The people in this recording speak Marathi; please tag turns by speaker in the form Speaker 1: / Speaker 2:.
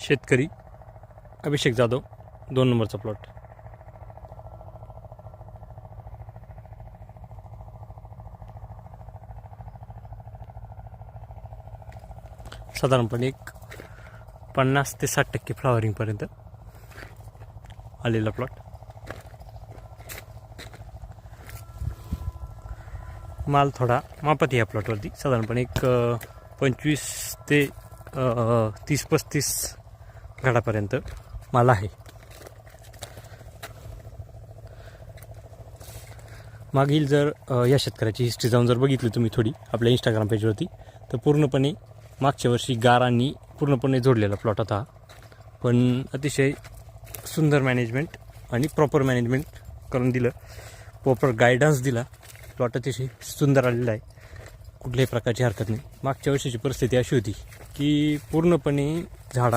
Speaker 1: शेतकरी अभिषेक जाधव 2 नंबरचा प्लॉट. साधारणपणे एक 50 ते 60% फ्लॉवरिंगपर्यंत आलेला प्लॉट. माल थोडा मापात या प्लॉटवरती साधारणपणे एक 25 ते 30-35 घडापर्यंत माल आहे. मागील जर या शेतकऱ्याची हिस्ट्री जाऊन जर बघितली तुम्ही थोडी आपल्या इंस्टाग्राम पेजवरती, तर पूर्णपणे मागच्या वर्षी गारांनी पूर्णपणे जोडलेला प्लॉट होता. पण अतिशय सुंदर मॅनेजमेंट आणि प्रॉपर मॅनेजमेंट करून दिलं, प्रॉपर गायडन्स दिला. प्लॉट अतिशय सुंदर आलेला आहे, कुठल्याही प्रकारची हरकत नाही. मागच्या वर्षीची परिस्थिती अशी होती की पूर्णपणे